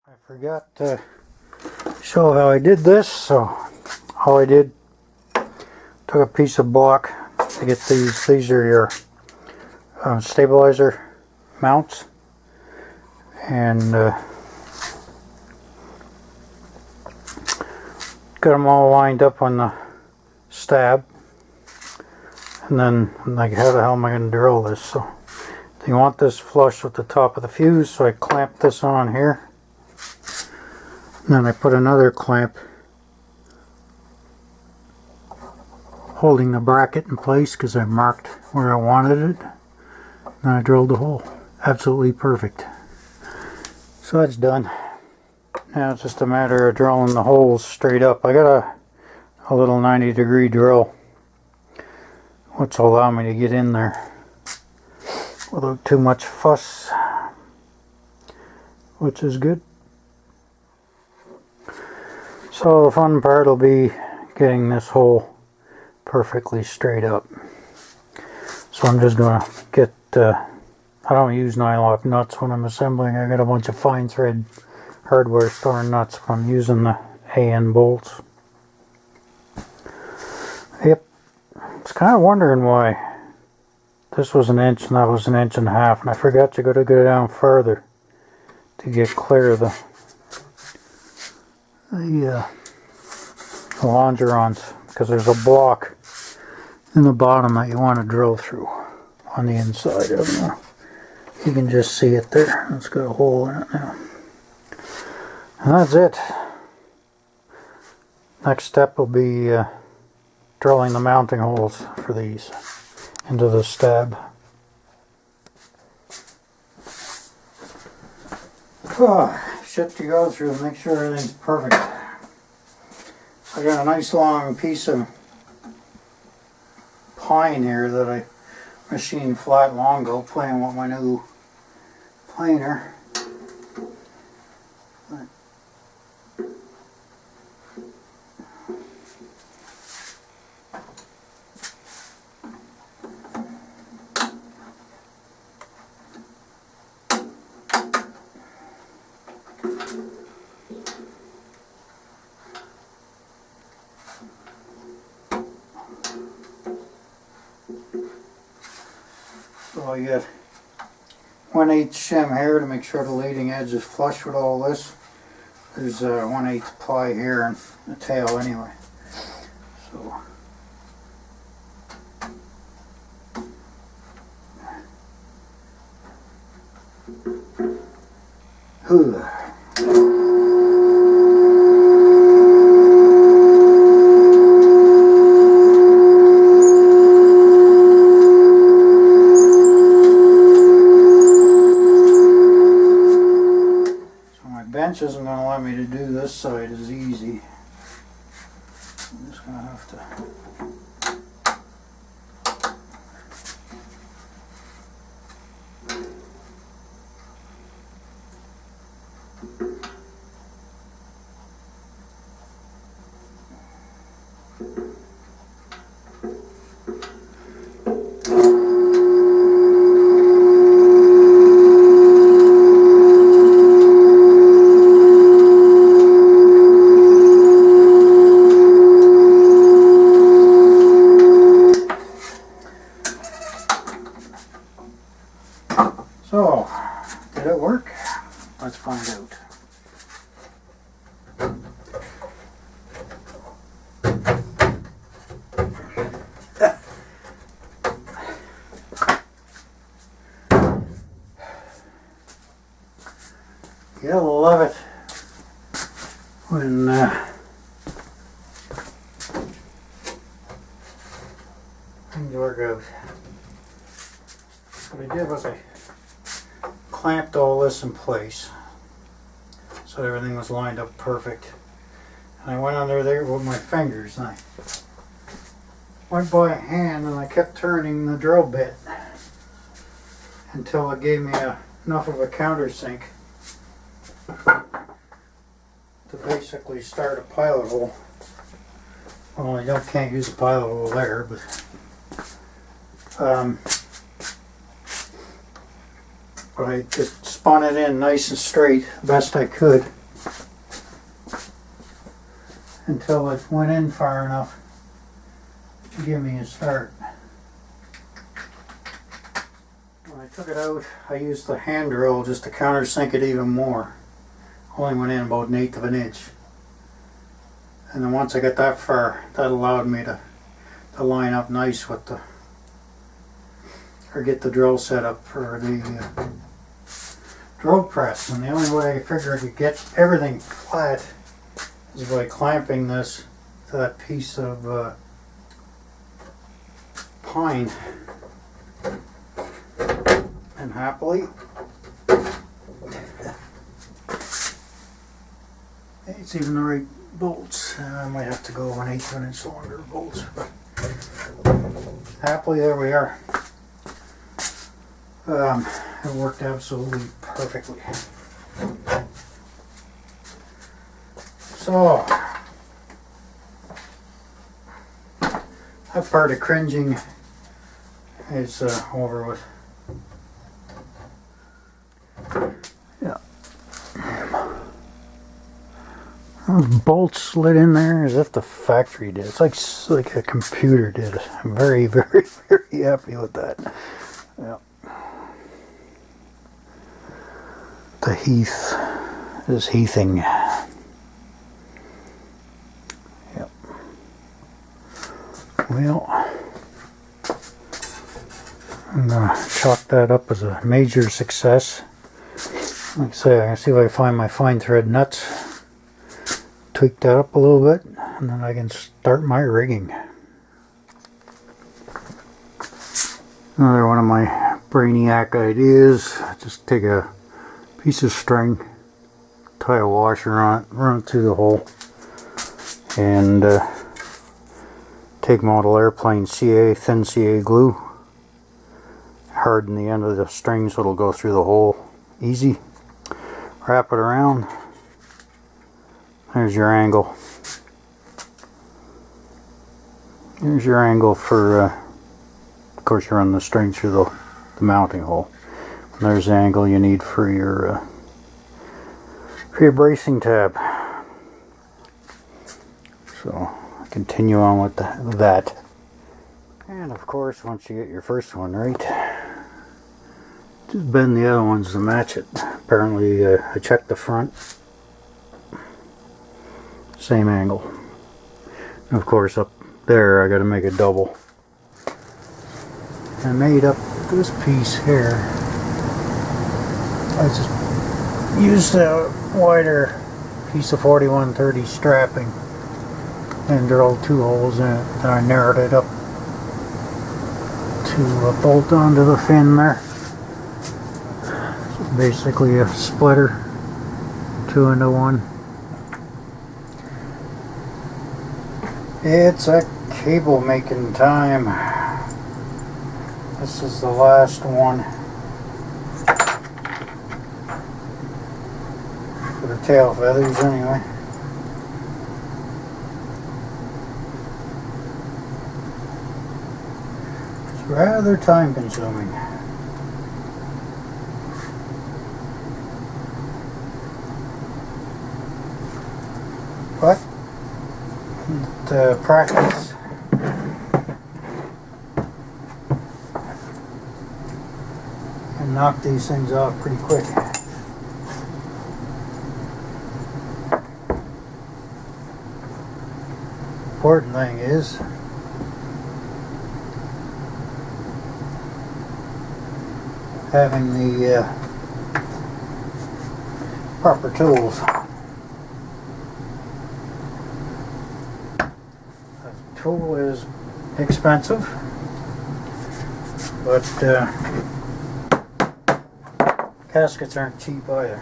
I forgot to show how I did this, so all I did, took a piece of block to get these. These are your stabilizer mounts, and got them all lined up on the stab. And then I'm like, how the hell am I going to drill this? So you want this flush with the top of the fuse, so I clamped this on here. And then I put another clamp holding the bracket in place because I marked where I wanted it. And I drilled the hole. Absolutely perfect. So that's done. Now it's just a matter of drilling the holes straight up. I got a little 90-degree drill, which will allow me to get in there without too much fuss, which is good. So the fun part will be getting this hole perfectly straight up. So I'm just going to get, I don't use nylock nuts when I'm assembling. I got a bunch of fine thread hardware store nuts, but I'm using the AN bolts. Yep, I was kind of wondering why this was an inch and that was an inch and a half, and I forgot you got to go down further to get clear of the longerons, because there's a block in the bottom that you want to drill through on the inside. I don't know. You can just see it there. It's got a hole in it now. And that's it. Next step will be drilling the mounting holes for these into the stab. Shit to go through to make sure everything's perfect. I got a nice long piece of pine here that I machined flat long ago, playing with my new planer. So I got 1/8 shim here to make sure the leading edge is flush with all this. There's 1/8 ply here and the tail anyway. So bench isn't going to let me to do this side as easy. I'm just going to have to. So, did it work? Let's find out. You'll love it when things work out. What I did was I clamped all this in place so everything was lined up perfect, and I went under there with my fingers and I went by hand and I kept turning the drill bit until it gave me enough of a countersink to basically start a pilot hole. Well, I can't use a pilot hole there, but I just spun it in nice and straight best I could. until it went in far enough to give me a start. When I took it out, I used the hand drill just to countersink it even more. Only went in about 1/8 of an inch. And then once I got that far, that allowed me to line up nice with the, or get the drill set up for the drill press. And the only way I figured I could get everything flat is by clamping this to that piece of pine. And happily, it's even the right bolts. I might have to go 1/8 of an inch longer bolts, but happily there we are. It worked absolutely perfectly. So that part of cringing is over with. Yeah. Those bolts slid in there as if the factory did. It's like a computer did it. I'm very, very, very happy with that. Yeah. The Heath is heathing. Yep. Well, I'm gonna chalk that up as a major success. Like I say, I'm gonna see if I can find my fine thread nuts, tweak that up a little bit, and then I can start my rigging. Another one of my brainiac ideas, just take a piece of string, tie a washer on it, run it through the hole, and take model airplane CA, thin CA glue, harden the end of the string so it'll go through the hole easy, wrap it around, there's your angle. Here's your angle for, of course you run the string through the mounting hole. And there's the angle you need for your bracing tab. So continue on with that. And of course, once you get your first one right, just bend the other ones to match it. Apparently I checked the front. Same angle. And of course up there I got to make a double. I made up this piece here. I just used a wider piece of 4130 strapping and drilled 2 holes in it. Then I narrowed it up to bolt onto the fin there. So basically a splitter, 2 into 1. It's a cable making time. This is the last one. For the tail feathers anyway. It's rather time consuming. But practice and knock these things off pretty quick. Important thing is having the proper tools. A tool is expensive, but caskets aren't cheap either.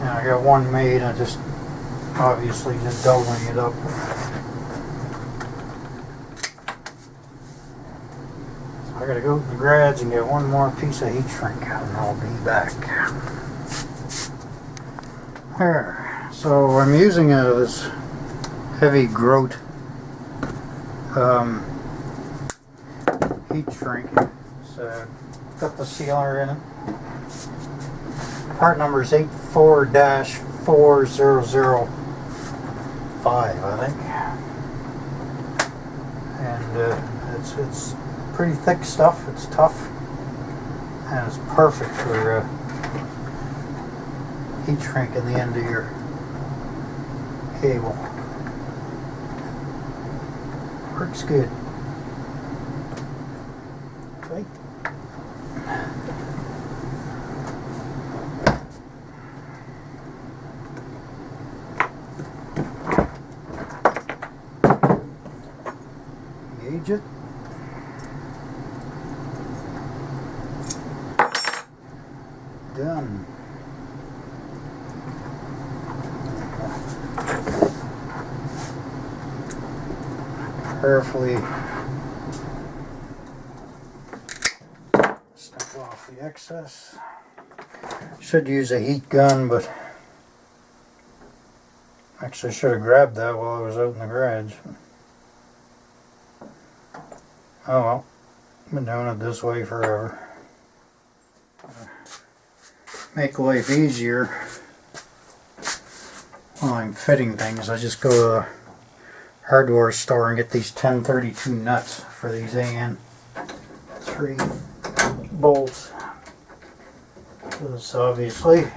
I got one made, I just obviously just doubling it up. So I gotta go to the garage and get one more piece of heat shrink and I'll be back. There. So I'm using this heavy groat heat shrink. So, got the sealer in it. Part number is 84-4005, I think. And it's pretty thick stuff. It's tough, and it's perfect for heat shrink in the end of your cable. Works good. Okay. Gauge it. Done. Carefully snip off the excess. Should use a heat gun, but actually should have grabbed that while I was out in the garage. Oh well, been doing it this way forever. Make life easier while I'm fitting things, I just go to the hardware store and get these 1032 nuts for these AN 3 bolts. Because obviously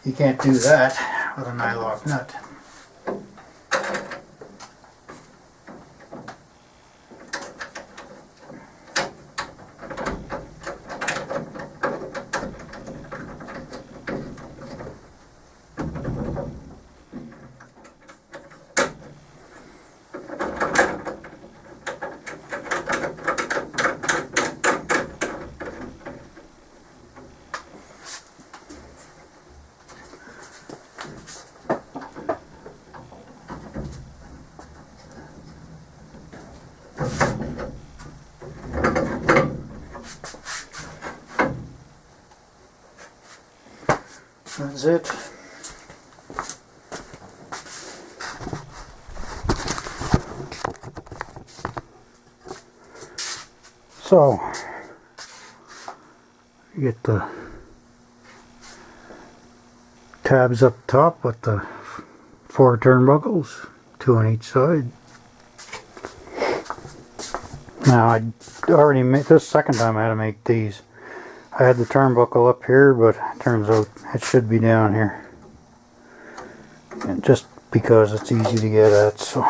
you can't do that with a nylock nut. That's it. So, you get the tabs up top with the 4 turnbuckles, 2 on each side. Now, I already made this second time I had to make these. I had the turnbuckle up here, but it turns out it should be down here. And just because it's easy to get at, so.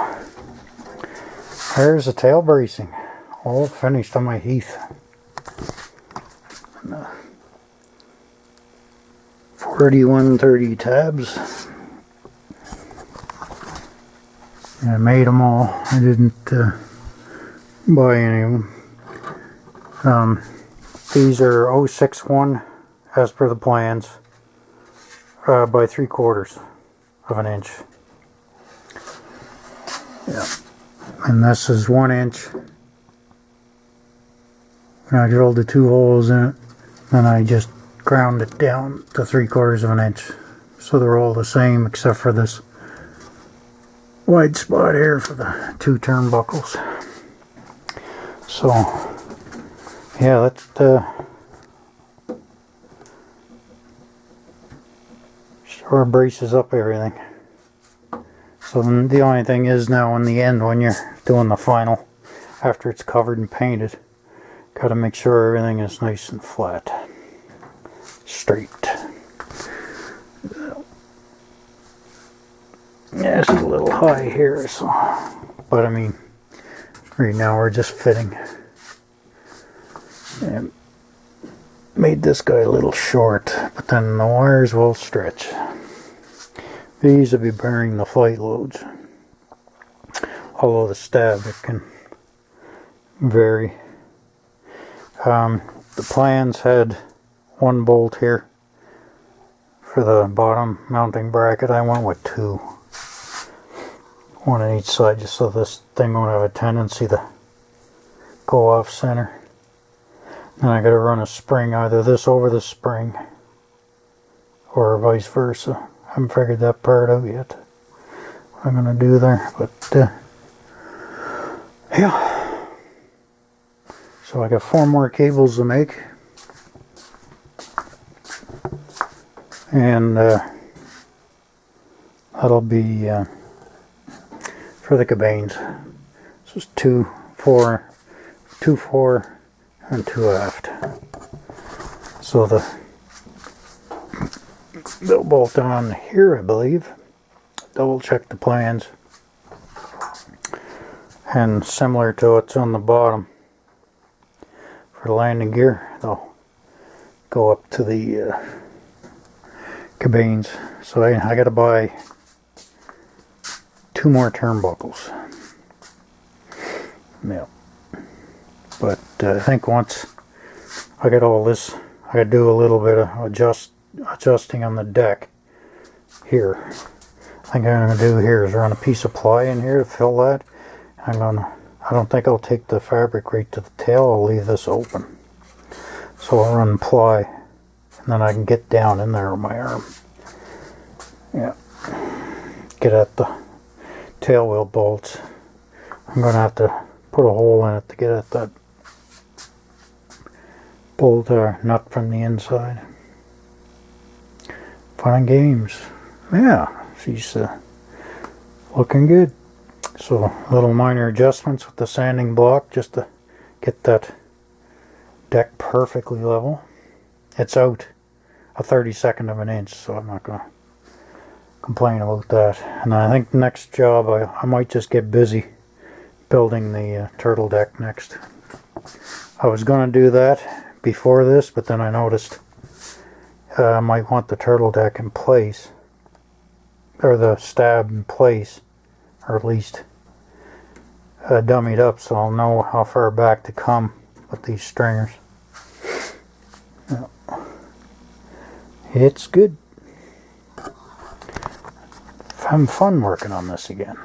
There's the tail bracing. All finished on my Heath. And, 4130 tabs. And I made them all. I didn't buy any of them. These are 061 as per the plans by 3/4 of an inch. Yeah. And this is 1 inch. And I drilled the 2 holes in it, and I just ground it down to 3/4 of an inch. So they're all the same except for this wide spot here for the 2 turnbuckles. So yeah, that sure braces up everything. So then the only thing is now in the end, when you're doing the final, after it's covered and painted, got to make sure everything is nice and flat, straight. Yeah, it's a little high here, so, but I mean, right now we're just fitting. And made this guy a little short, but then the wires will stretch. These will be bearing the flight loads, although the stab it can vary. The plans had 1 bolt here for the bottom mounting bracket. I went with 2, 1 on each side, just so this thing won't have a tendency to go off center. And I got to run a spring, either this over the spring or vice versa. I haven't figured that part out yet. I'm going to do there. But yeah. So I got 4 more cables to make. And that'll be for the cabanes. This is 2, 4, 2, 4, and 2 aft. So they'll bolt on here, I believe. Double check the plans. And similar to what's on the bottom for the landing gear, they'll go up to the cabanes. So I got to buy 2 more turnbuckles. Yeah. But I think once I get all this, I got to do a little bit of adjusting on the deck here. I think I'm going to do here is run a piece of ply in here to fill that. I don't think I'll take the fabric right to the tail. I'll leave this open. So I'll run ply, and then I can get down in there with my arm. Yeah. Get at the tail wheel bolts. I'm going to have to put a hole in it to get at that bolt or nut from the inside. Fun and games. Yeah, she's looking good. So little minor adjustments with the sanding block just to get that deck perfectly level. It's out a 32nd of an inch, so I'm not going to complain about that. And I think the next job I might just get busy building the turtle deck next. I was going to do that before this, but then I noticed I might want the turtle deck in place, or the stab in place, or at least dummied up, so I'll know how far back to come with these stringers. Yeah. It's good. Having fun working on this again.